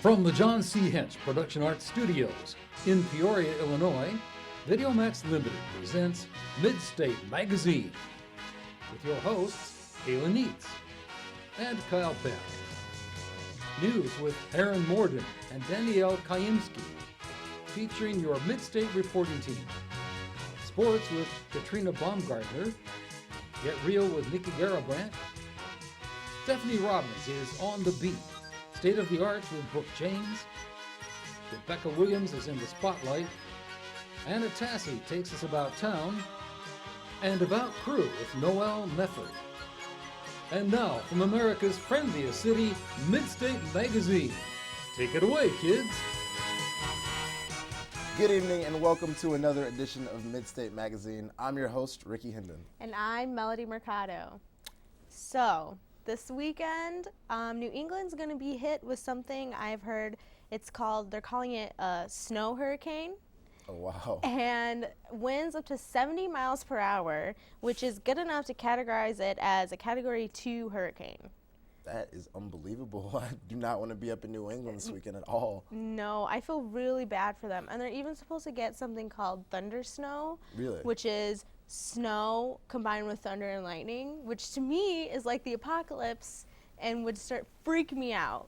From the John C. Hench Production Arts Studios in Peoria, Illinois, VideoMax Limited presents Midstate Magazine with your hosts, Kayla Neitz and Kyle Peck. News with Aaron Morden and Danielle Kayimski, featuring your Midstate reporting team. Sports with Katrina Baumgartner. Get Real with Nikki Garabrandt. Stephanie Robbins is on the beat. State of the Arts with Brooke James. Rebecca Williams is in the spotlight. Anna Tassi takes us about town. And About Crew with Noel Nefford. And now, from America's friendliest city, Midstate Magazine. Take it away, kids. Good evening and welcome to another edition of Midstate Magazine. I'm your host, Ricky Hendon. And I'm Melody Mercado. So, this weekend, New England's going to be hit with something I've heard they're calling it a snow hurricane. Oh, wow. And winds up to 70 miles per hour, which is good enough to categorize it as a Category 2 hurricane. That is unbelievable. I do not want to be up in New England this weekend at all. No, I feel really bad for them. And they're even supposed to get something called thunder snow. Really? Which is snow combined with thunder and lightning, which to me is like the apocalypse and would freak me out.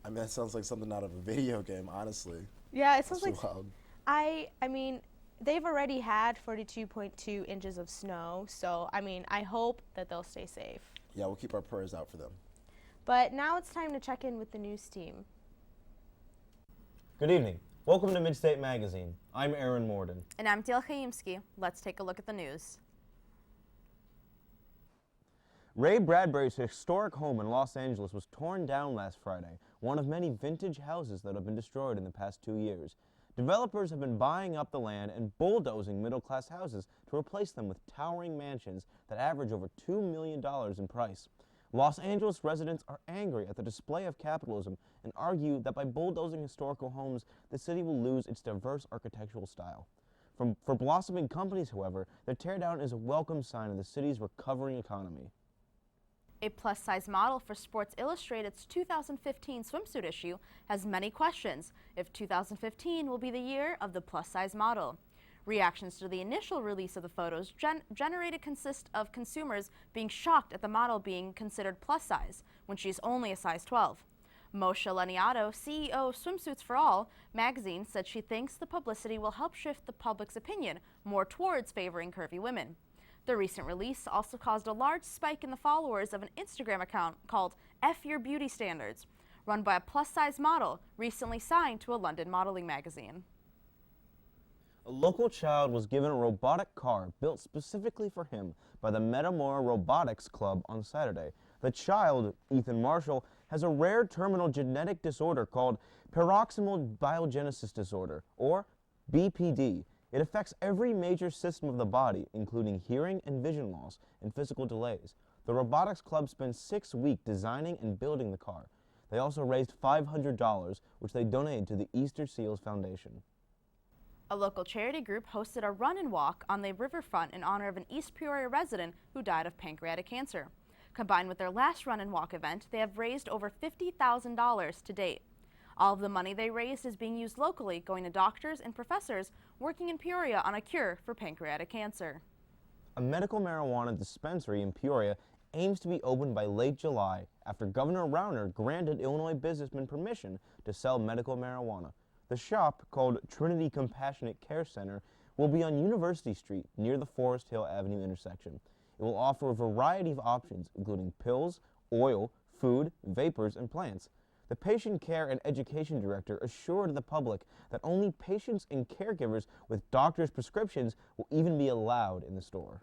I mean, that sounds like something out of a video game, honestly. Yeah, it sounds like wild. I mean, they've already had 42.2 inches of snow, so I mean, I hope that they'll stay safe. Yeah, we'll keep our prayers out for them. But now it's time to check in with the news team. Good evening. Welcome to Midstate Magazine. I'm Aaron Morden. And I'm Danielle Kayimski. Let's take a look at the news. Ray Bradbury's historic home in Los Angeles was torn down last Friday, one of many vintage houses that have been destroyed in the past 2 years. Developers have been buying up the land and bulldozing middle-class houses to replace them with towering mansions that average over $2 million in price. Los Angeles residents are angry at the display of capitalism and argue that by bulldozing historical homes, the city will lose its diverse architectural style. For blossoming companies, however, the teardown is a welcome sign of the city's recovering economy. A plus-size model for Sports Illustrated's 2015 swimsuit issue has many questions if 2015 will be the year of the plus-size model. Reactions to the initial release of the photos generated consist of consumers being shocked at the model being considered plus-size when she's only a size 12. Moshe Leniato, CEO of Swimsuits for All magazine, said she thinks the publicity will help shift the public's opinion more towards favoring curvy women. The recent release also caused a large spike in the followers of an Instagram account called F Your Beauty Standards, run by a plus-size model recently signed to a London modeling magazine. A local child was given a robotic car built specifically for him by the Metamora Robotics Club on Saturday. The child, Ethan Marshall, has a rare terminal genetic disorder called paroxysmal biogenesis disorder, or BPD. It affects every major system of the body, including hearing and vision loss and physical delays. The Robotics Club spent 6 weeks designing and building the car. They also raised $500, which they donated to the Easter Seals Foundation. A local charity group hosted a run and walk on the riverfront in honor of an East Peoria resident who died of pancreatic cancer. Combined with their last run and walk event, they have raised over $50,000 to date. All of the money they raised is being used locally, going to doctors and professors working in Peoria on a cure for pancreatic cancer. A medical marijuana dispensary in Peoria aims to be opened by late July after Governor Rauner granted Illinois businessmen permission to sell medical marijuana. The shop, called Trinity Compassionate Care Center, will be on University Street near the Forest Hill Avenue intersection. It will offer a variety of options, including pills, oil, food, vapors, and plants. The Patient Care and Education Director assured the public that only patients and caregivers with doctor's prescriptions will even be allowed in the store.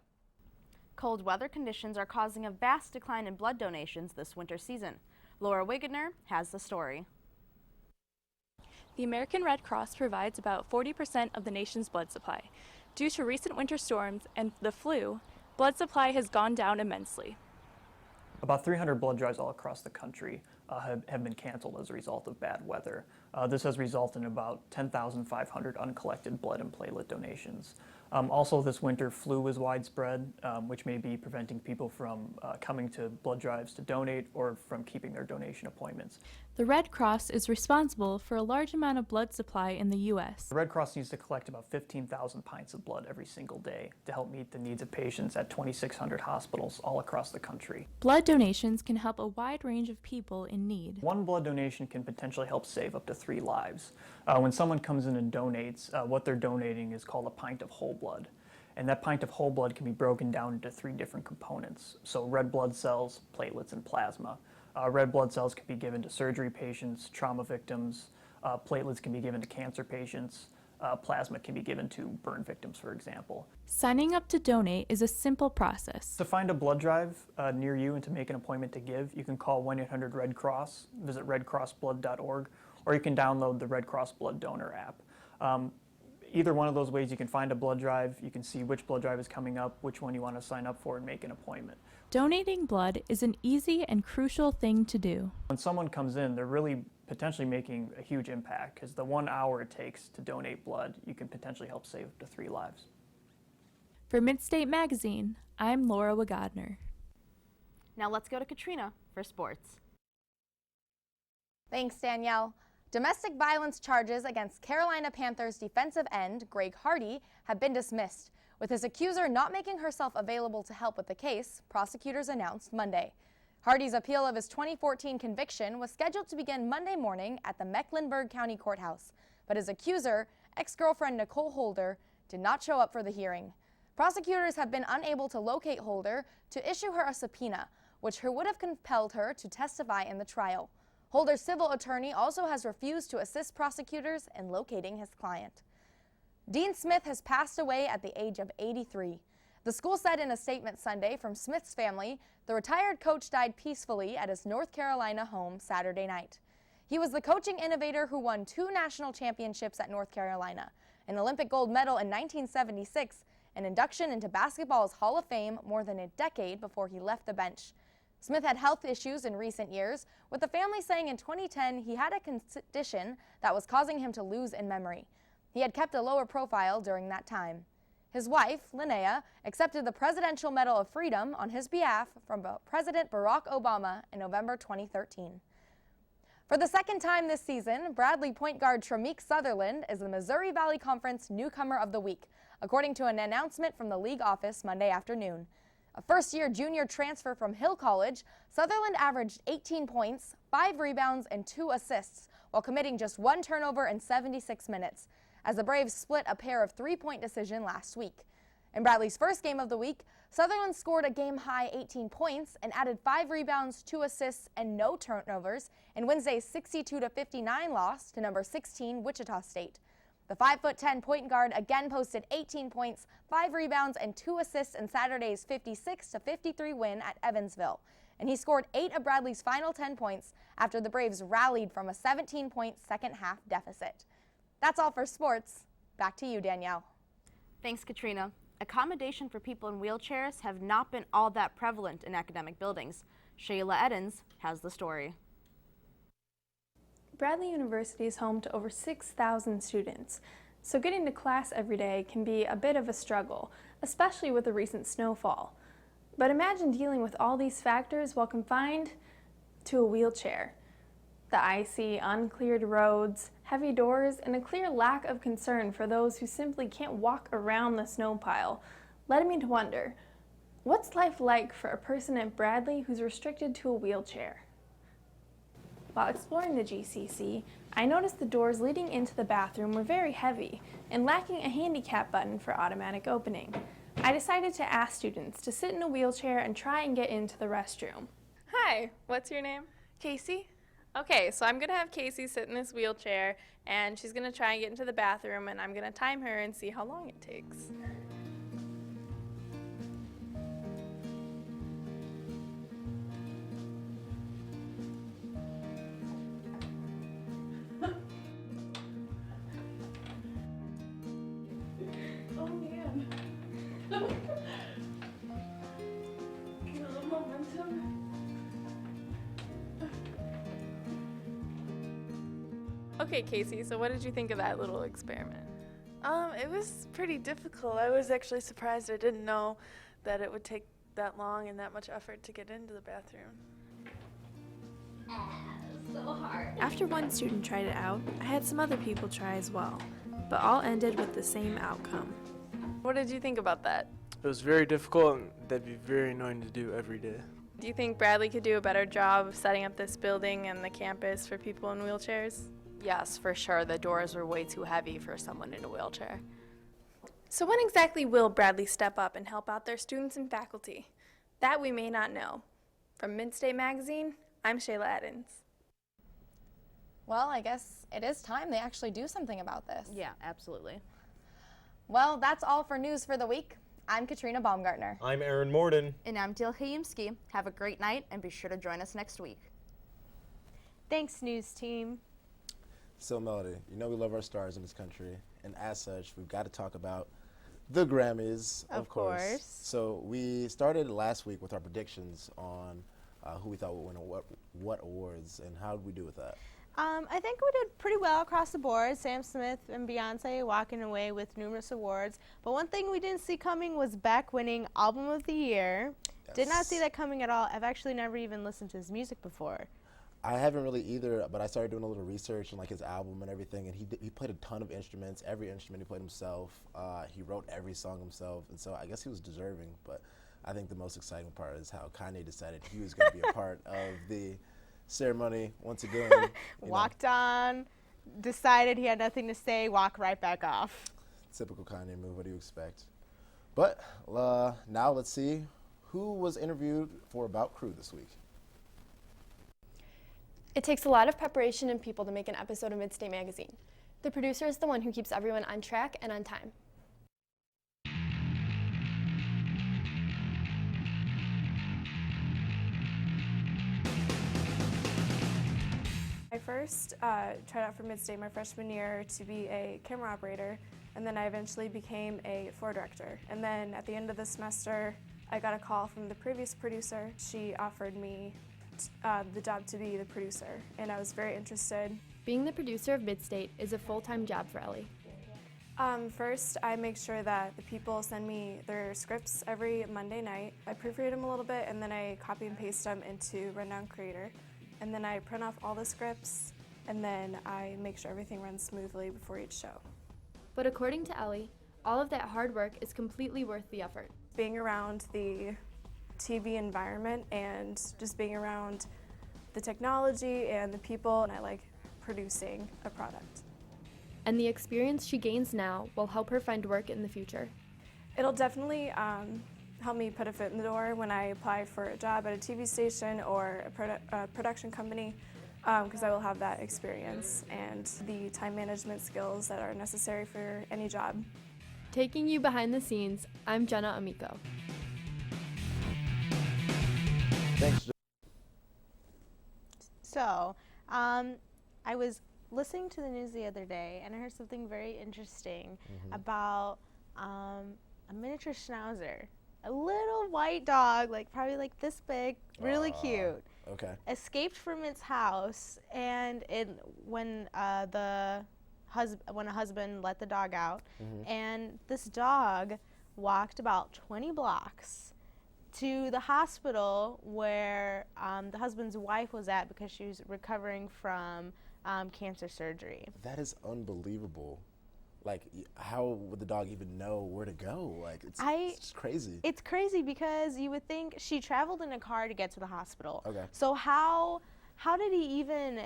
Cold weather conditions are causing a vast decline in blood donations this winter season. Laura Wigener has the story. The American Red Cross provides about 40% of the nation's blood supply. Due to recent winter storms and the flu, blood supply has gone down immensely. About 300 blood drives all across the country have been canceled as a result of bad weather. This has resulted in about 10,500 uncollected blood and platelet donations. Also this winter, flu is widespread, which may be preventing people from coming to blood drives to donate or from keeping their donation appointments. The Red Cross is responsible for a large amount of blood supply in the U.S. The Red Cross needs to collect about 15,000 pints of blood every single day to help meet the needs of patients at 2,600 hospitals all across the country. Blood donations can help a wide range of people in need. One blood donation can potentially help save up to 3 lives. When someone comes in and donates, what they're donating is called a pint of whole blood. And that pint of whole blood can be broken down into 3 different components. So red blood cells, platelets, and plasma. Red blood cells can be given to surgery patients, trauma victims. Platelets can be given to cancer patients. Plasma can be given to burn victims, for example. Signing up to donate is a simple process. To find a blood drive near you and to make an appointment to give, you can call 1-800-RED-CROSS, visit redcrossblood.org, or you can download the Red Cross Blood Donor app. Either one of those ways, you can find a blood drive, you can see which blood drive is coming up, which one you want to sign up for, and make an appointment. Donating blood is an easy and crucial thing to do. When someone comes in, they're really potentially making a huge impact, because the 1 hour it takes to donate blood, you can potentially help save up to 3 lives. For Midstate Magazine, I'm Laura Wagodner. Now let's go to Katrina for sports. Thanks, Danielle. Domestic violence charges against Carolina Panthers defensive end Greg Hardy have been dismissed, with his accuser not making herself available to help with the case, prosecutors announced Monday. Hardy's appeal of his 2014 conviction was scheduled to begin Monday morning at the Mecklenburg County Courthouse, but his accuser, ex-girlfriend Nicole Holder, did not show up for the hearing. Prosecutors have been unable to locate Holder to issue her a subpoena, which would have compelled her to testify in the trial. Holder's civil attorney also has refused to assist prosecutors in locating his client. Dean Smith has passed away at the age of 83. The school said in a statement Sunday from Smith's family, the retired coach died peacefully at his North Carolina home Saturday night. He was the coaching innovator who won 2 national championships at North Carolina, an Olympic gold medal in 1976, and induction into basketball's Hall of Fame more than a decade before he left the bench. Smith had health issues in recent years, with the family saying in 2010 he had a condition that was causing him to lose in memory. He had kept a lower profile during that time. His wife, Linnea, accepted the Presidential Medal of Freedom on his behalf from President Barack Obama in November 2013. For the second time this season, Bradley point guard Tramique Sutherland is the Missouri Valley Conference Newcomer of the Week, according to an announcement from the league office Monday afternoon. A first-year junior transfer from Hill College, Sutherland averaged 18 points, 5 rebounds, and 2 assists, while committing just 1 turnover in 76 minutes, as the Braves split a pair of 3-point decision last week. In Bradley's first game of the week, Sutherland scored a game-high 18 points and added 5 rebounds, 2 assists, and no turnovers in Wednesday's 62-59 loss to number 16 Wichita State. The 5'10" point guard again posted 18 points, 5 rebounds, and 2 assists in Saturday's 56-53 win at Evansville. And he scored 8 of Bradley's final 10 points after the Braves rallied from a 17-point second-half deficit. That's all for sports. Back to you, Danielle. Thanks, Katrina. Accommodation for people in wheelchairs have not been all that prevalent in academic buildings. Shayla Edens has the story. Bradley University is home to over 6,000 students, so getting to class every day can be a bit of a struggle, especially with the recent snowfall. But imagine dealing with all these factors while confined to a wheelchair. The icy, uncleared roads, heavy doors, and a clear lack of concern for those who simply can't walk around the snow pile led me to wonder, what's life like for a person at Bradley who's restricted to a wheelchair? While exploring the GCC, I noticed the doors leading into the bathroom were very heavy and lacking a handicap button for automatic opening. I decided to ask students to sit in a wheelchair and try and get into the restroom. Hi, what's your name? Casey? Okay, so I'm going to have Casey sit in this wheelchair, and she's going to try and get into the bathroom, and I'm going to time her and see how long it takes. Oh, man. Get a little momentum. Okay, Casey, so what did you think of that little experiment? It was pretty difficult. I was actually surprised. I didn't know that it would take that long and that much effort to get into the bathroom. As so hard. After one student tried it out, I had some other people try as well, but all ended with the same outcome. What did you think about that? It was very difficult and that'd be very annoying to do every day. Do you think Bradley could do a better job of setting up this building and the campus for people in wheelchairs? Yes, for sure. The doors were way too heavy for someone in a wheelchair. So when exactly will Bradley step up and help out their students and faculty? That we may not know. From Midstate Magazine, I'm Shayla Eddins. Well, I guess it is time they actually do something about this. Yeah, absolutely. Well, that's all for News for the Week. I'm Katrina Baumgartner. I'm Aaron Morden. And I'm Teal Hayimski. Have a great night and be sure to join us next week. Thanks, news team. So, Melody, you know we love our stars in this country, and as such, we've got to talk about the Grammys, of course. So we started last week with our predictions on who we thought would win what awards, and how did we do with that? I think we did pretty well across the board. Sam Smith and Beyonce walking away with numerous awards. But one thing we didn't see coming was Beck winning Album of the Year. Yes. Did not see that coming at all. I've actually never even listened to his music before. I haven't really either, but I started doing a little research on like his album and everything, and he played a ton of instruments. Every instrument he played himself. He wrote every song himself, and so I guess he was deserving. But I think the most exciting part is how Kanye decided he was going to be a part of the ceremony once again. Walked on, decided he had nothing to say, walk right back off. Typical Kanye move. What do you expect? But now let's see who was interviewed for About Crew this week. It takes a lot of preparation and people to make an episode of Midstate Magazine. The producer is the one who keeps everyone on track and on time. I first tried out for Midstate my freshman year to be a camera operator, and then I eventually became a floor director. And then at the end of the semester, I got a call from the previous producer. She offered me the job to be the producer, and I was very interested. Being the producer of Midstate is a full-time job for Ellie. First, I make sure that the people send me their scripts every Monday night. I proofread them a little bit, and then I copy and paste them into Rundown Creator. And then I print off all the scripts, and then I make sure everything runs smoothly before each show. But according to Ellie, all of that hard work is completely worth the effort. Being around the TV environment and just being around the technology and the people, and I like producing a product. And the experience she gains now will help her find work in the future. It'll definitely help me put a foot in the door when I apply for a job at a TV station or a production company, because I will have that experience and the time management skills that are necessary for any job. Taking you behind the scenes, I'm Jenna Amico. Thanks. So, I was listening to the news the other day, and I heard something very interesting about a miniature schnauzer. A little white dog, like probably like this big, really cute. Okay. Escaped from its house, and when a husband let the dog out, and this dog walked about 20 blocks to the hospital where the husband's wife was at because she was recovering from cancer surgery. That is unbelievable. Like, how would the dog even know where to go? Like, it's just crazy. It's crazy because you would think she traveled in a car to get to the hospital. Okay. So how did he even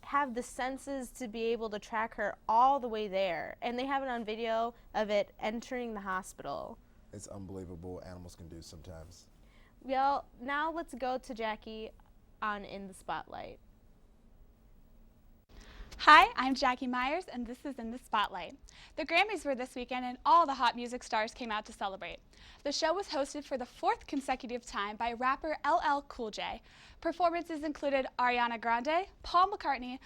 have the senses to be able to track her all the way there? And they have it on video of it entering the hospital. It's unbelievable what animals can do sometimes. Well, now let's go to Jackie on In the Spotlight. Hi, I'm Jackie Myers, and this is In the Spotlight. The Grammys were this weekend, and all the hot music stars came out to celebrate. The show was hosted for the 4th consecutive time by rapper LL Cool J. Performances included Ariana Grande, Paul McCartney,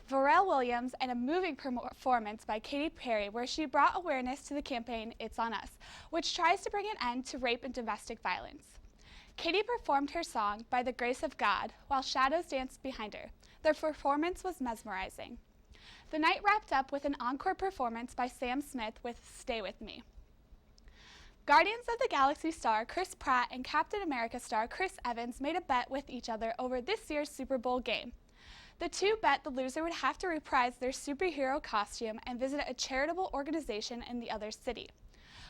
Pharrell Williams, and a moving performance by Katy Perry where she brought awareness to the campaign It's On Us, which tries to bring an end to rape and domestic violence. Katy performed her song, By the Grace of God, while shadows danced behind her. Their performance was mesmerizing. The night wrapped up with an encore performance by Sam Smith with Stay With Me. Guardians of the Galaxy star Chris Pratt and Captain America star Chris Evans made a bet with each other over this year's Super Bowl game. The two bet the loser would have to reprise their superhero costume and visit a charitable organization in the other city.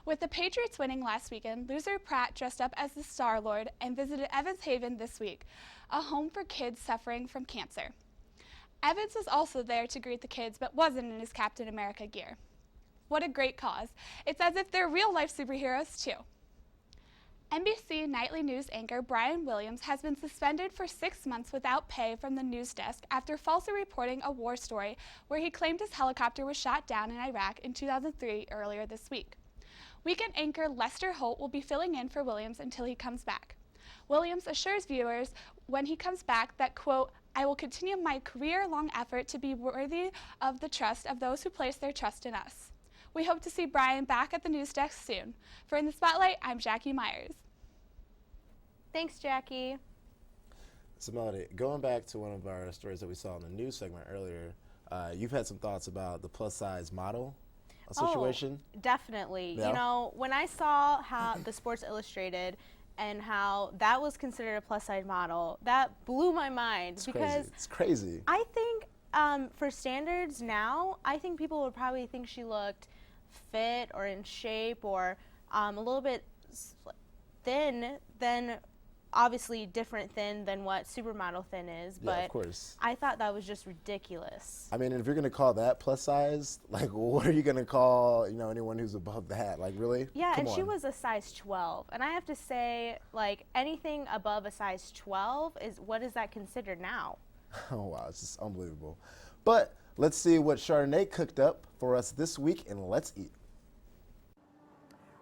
With the Patriots winning last weekend, loser Pratt dressed up as the Star-Lord and visited Evans Haven this week, a home for kids suffering from cancer. Evans was also there to greet the kids, but wasn't in his Captain America gear. What a great cause. It's as if they're real-life superheroes, too. NBC Nightly News anchor Brian Williams has been suspended for 6 months without pay from the news desk after falsely reporting a war story where he claimed his helicopter was shot down in Iraq in 2003 earlier this week. Weekend anchor Lester Holt will be filling in for Williams until he comes back. Williams assures viewers when he comes back that, quote, "I will continue my career-long effort to be worthy of the trust of those who place their trust in us." We hope to see Brian back at the news desk soon. For In the Spotlight, I'm Jackie Myers. Thanks, Jackie. So, Melody, going back to one of our stories that we saw in the news segment earlier, you've had some thoughts about the plus-size model situation? Oh, definitely. Yeah. You know, when I saw how the Sports Illustrated and how that was considered a plus-size model, that blew my mind. It's because crazy. It's crazy. I think for standards now, I think people would probably think she looked fit or in shape or a little bit thin than, obviously different thin than what supermodel thin is, Yeah, but of course. I thought that was just ridiculous. I mean, if you're going to call that plus size, like, what are you going to call, anyone who's above that? Like, really? Yeah, Come and she on. was a size 12. And I have to say, like, anything above a size 12 what is that considered now? Oh, wow, it's just unbelievable. But let's see what Chardonnay cooked up for us this week in Let's Eat.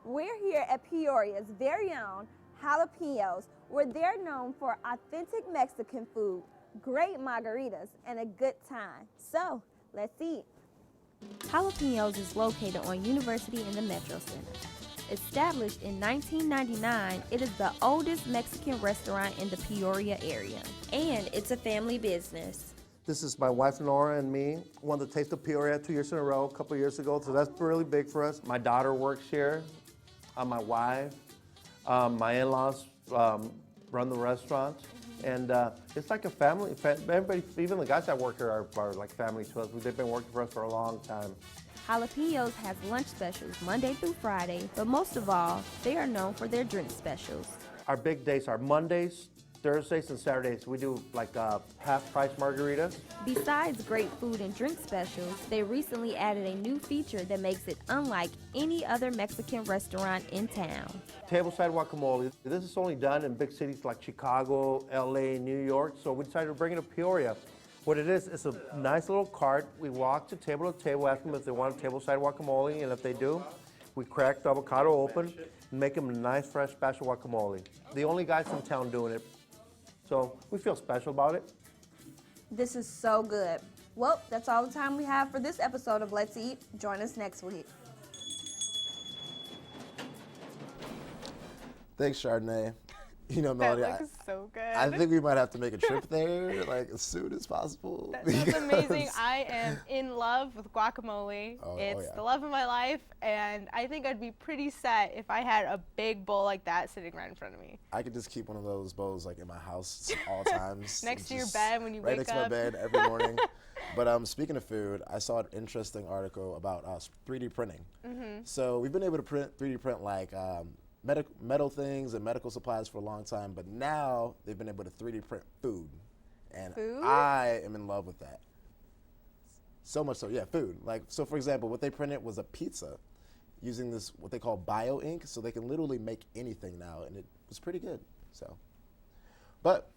We're here at Peoria's very own Jalapenos, where they're known for authentic Mexican food, great margaritas, and a good time. So, let's eat. Jalapenos is located on University in the Metro Center. Established in 1999, it is the oldest Mexican restaurant in the Peoria area, and it's a family business. This is my wife Nora and me. Won the Taste of Peoria 2 years in a row, a couple years ago, so that's really big for us. My daughter works here. My wife, my in-laws run the restaurant, and it's like a family. Everybody, even the guys that work here are like family to us. They've been working for us for a long time. Jalapenos has lunch specials Monday through Friday, but most of all, they are known for their drink specials. Our big days are Mondays, Thursdays, and Saturdays. We do like half-price margaritas. Besides great food and drink specials, they recently added a new feature that makes it unlike any other Mexican restaurant in town. Tableside guacamole. This is only done in big cities like Chicago, LA, New York, so we decided to bring it to Peoria. What it is, it's a nice little cart. We walk to table, ask them if they want a tableside guacamole, and if they do, we crack the avocado open and make them a nice, fresh batch of guacamole. The only guys in town doing it, so we feel special about it. This is so good. Well, that's all the time we have for this episode of Let's Eat. Join us next week. Thanks, Chardonnay. Melody, That looks so good. I think we might have to make a trip there, like, as soon as possible. That's amazing. I am in love with guacamole. It's yeah. the love of my life, and I think I'd be pretty set if I had a big bowl like that sitting right in front of me. I could just keep one of those bowls, like, in my house all times. Next to your bed when you wake up. Right next to my bed every morning. But speaking of food, I saw an interesting article about 3D printing. Mm-hmm. So we've been able to 3D print, like, metal things and medical supplies for a long time, but now they've been able to 3D print food, and I am in love with that. So much so, yeah, food. Like, so for example, what they printed was a pizza using this, what they call bio ink, so they can literally make anything now, and it was pretty good. So, but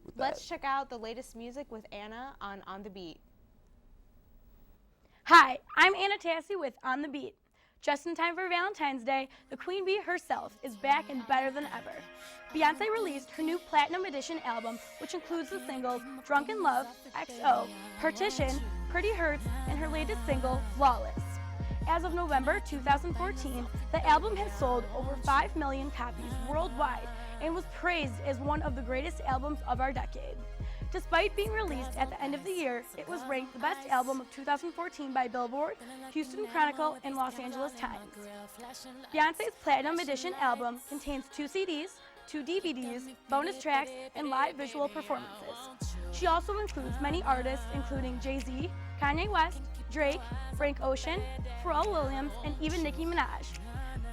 with that, let's check out the latest music with Anna on The Beat. Hi, I'm Anna Tassi with On The Beat. Just in time for Valentine's Day, the Queen Bee herself is back and better than ever. Beyonce released her new Platinum Edition album, which includes the singles Drunken Love, XO, Partition, Pretty Hurts, and her latest single, Flawless. As of November 2014, the album has sold over 5 million copies worldwide and was praised as one of the greatest albums of our decade. Despite being released at the end of the year, it was ranked the best album of 2014 by Billboard, Houston Chronicle, and Los Angeles Times. Beyonce's Platinum Edition album contains 2 CDs, 2 DVDs, bonus tracks, and live visual performances. She also includes many artists including Jay-Z, Kanye West, Drake, Frank Ocean, Pharrell Williams, and even Nicki Minaj.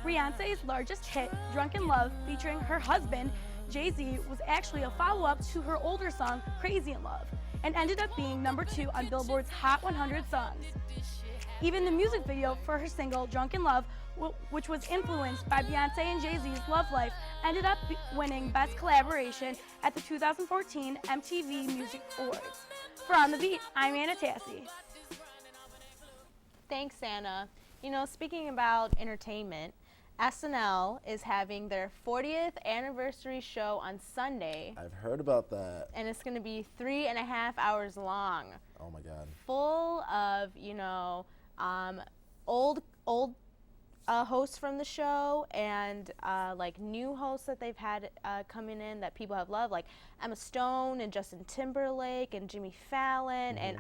Beyonce's largest hit, Drunken Love, featuring her husband, Jay-Z, was actually a follow-up to her older song, Crazy in Love, and ended up being #2 on Billboard's Hot 100 songs. Even the music video for her single, Drunken Love, which was influenced by Beyonce and Jay-Z's love life, ended up winning Best Collaboration at the 2014 MTV Music Awards. For On the Beat, I'm Anna Tassi. Thanks, Anna. You know, speaking about entertainment, SNL is having their 40th anniversary show on Sunday. I've heard about that. And it's going to be 3.5 hours long. Oh my God. Full of, you know, old hosts from the show and like new hosts that they've had coming in that people have loved, like Emma Stone and Justin Timberlake and Jimmy Fallon. And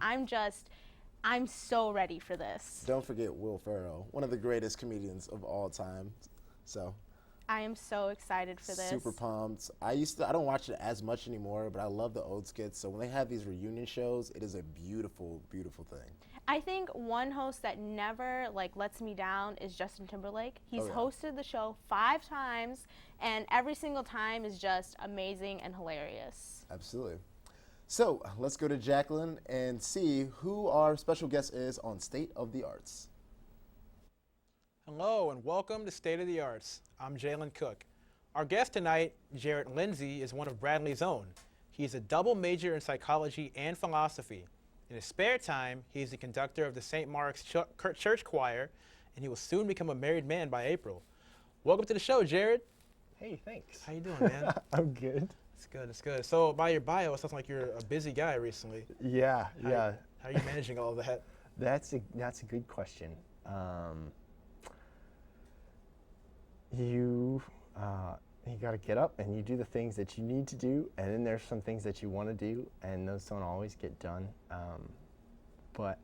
I'm so ready for this. Don't forget Will Ferrell, one of the greatest comedians of all time. So I am so excited for this. Super pumped. I don't watch it as much anymore, but I love the old skits. So when they have these reunion shows, it is a beautiful, beautiful thing. I think one host that never lets me down is Justin Timberlake. He's hosted the show 5 times, and every single time is just amazing and hilarious. Absolutely. So let's go to Jacqueline and see who our special guest is on State of the Arts. Hello and welcome to State of the Arts. I'm Jalen Cook. Our guest tonight, Jarrett Lindsay, is one of Bradley's own. He's a double major in psychology and philosophy. In his spare time, he's the conductor of the St. Mark's Church Choir, and he will soon become a married man by April. Welcome to the show, Jarrett. Hey, thanks. How you doing, man? I'm good. It's good, it's good. So by your bio, it sounds like you're a busy guy recently. Yeah. How are you managing all of that? That's a good question. You got to get up and you do the things that you need to do, and then there's some things that you want to do, and those don't always get done. But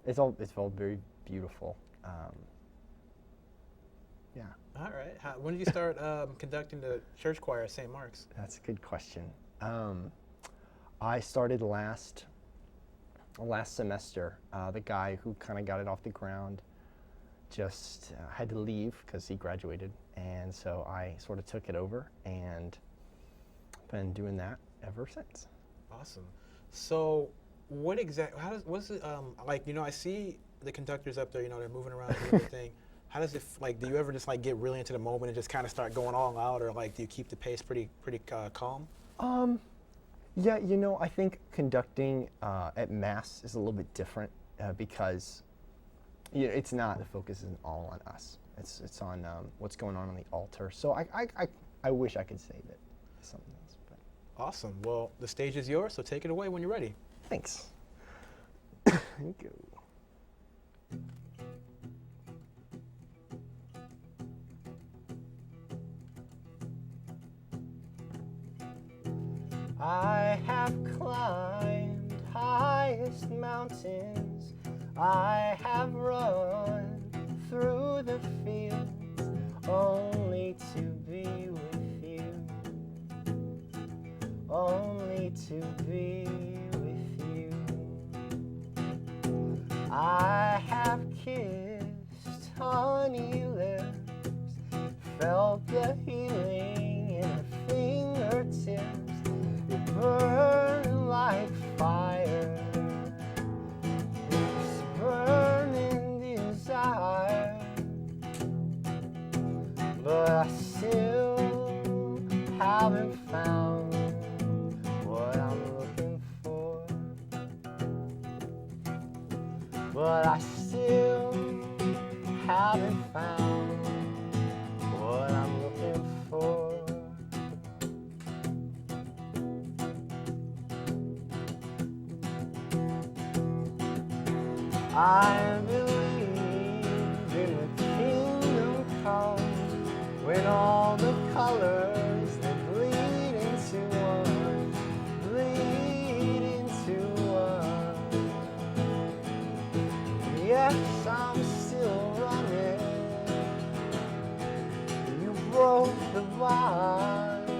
it's all very beautiful. Yeah. All right. When did you start conducting the church choir at St. Mark's? That's a good question. I started last semester. The guy who kind of got it off the ground just had to leave because he graduated, and so I sort of took it over and been doing that ever since. Awesome. So what's it like? You know, I see the conductors up there. You know, they're moving around and everything. How does it do you ever just get really into the moment and just kind of start going all out, or do you keep the pace pretty calm? Yeah, you know, I think conducting at Mass is a little bit different because it's not, the focus isn't all on us. It's on what's going on the altar. So I wish I could say that it's something else. But. Awesome. Well, the stage is yours, so take it away when you're ready. Thanks. Thank you. I have climbed highest mountains. I have run through the fields only to be with you. Only to be with you. I have kissed honey lips, felt the healing in her fingertips. It burned like fire, this burning desire, but I still haven't found what I'm looking for. But I still haven't found what I'm looking for. I believe in the kingdom come, when all the colors they bleed into one, bleed into one. Yes, I'm still running. You broke the bond.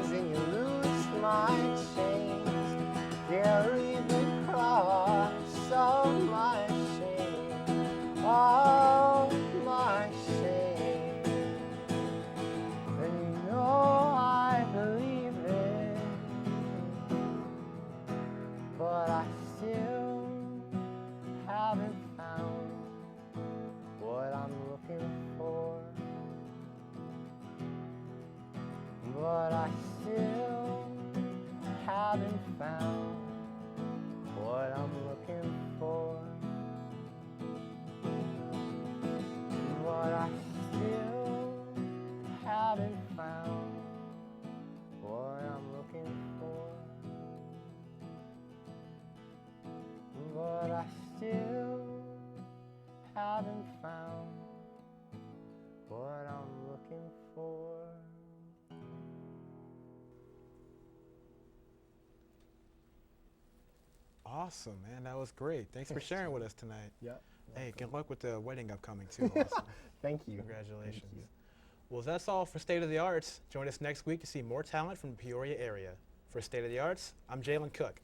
but I still haven't found what I'm looking for. But I still haven't found what I'm looking for. But I still haven't found what I'm looking for. Awesome, man. That was great. Thanks for sharing with us tonight. Yep. Hey, good luck with the wedding upcoming, too. Also. Thank you. Congratulations. Thank you. Well, that's all for State of the Arts. Join us next week to see more talent from the Peoria area. For State of the Arts, I'm Jalen Cook.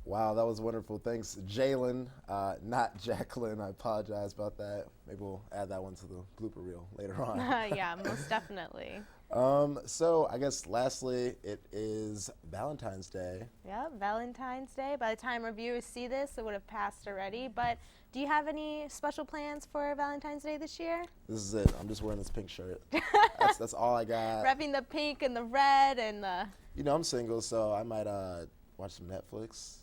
Wow, that was wonderful. Thanks, Jalen, not Jacqueline. I apologize about that. Maybe we'll add that one to the blooper reel later on. Yeah, most definitely. So I guess lastly, it is Valentine's Day. Yep, Valentine's Day. By the time our viewers see this, it would have passed already. But do you have any special plans for Valentine's Day this year? This is it. I'm just wearing this pink shirt. That's all I got. Repping the pink and the red and the... You know, I'm single, so I might watch some Netflix.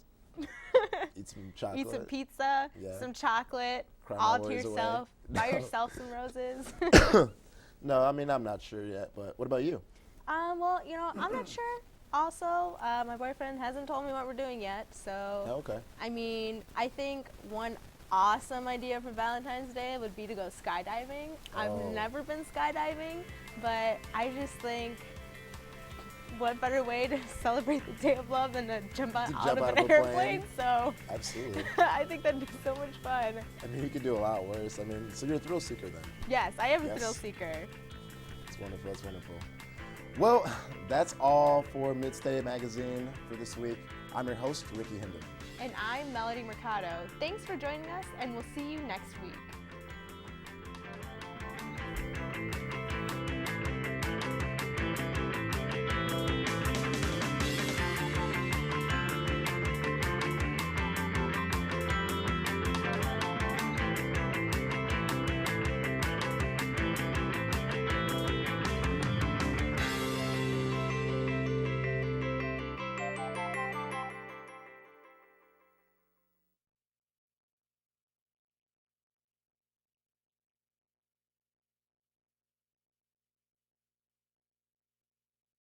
Eat some chocolate. Eat some pizza, some chocolate, Cry all my to worries yourself. away. Buy yourself some roses. No, I mean, I'm not sure yet, but what about you? Well, you know, I'm not sure. Also, my boyfriend hasn't told me what we're doing yet, so. Oh, okay. I mean, I think one awesome idea for Valentine's Day would be to go skydiving. I've never been skydiving, but I just think what better way to celebrate the day of love than to jump out of an airplane? So absolutely. I think that'd be so much fun. I mean, you could do a lot worse. I mean, so you're a thrill seeker then? Yes, I am a thrill seeker. That's wonderful. That's wonderful. Well, that's all for Midstate Magazine for this week. I'm your host, Ricky Hinder. And I'm Melody Mercado. Thanks for joining us, and we'll see you next week.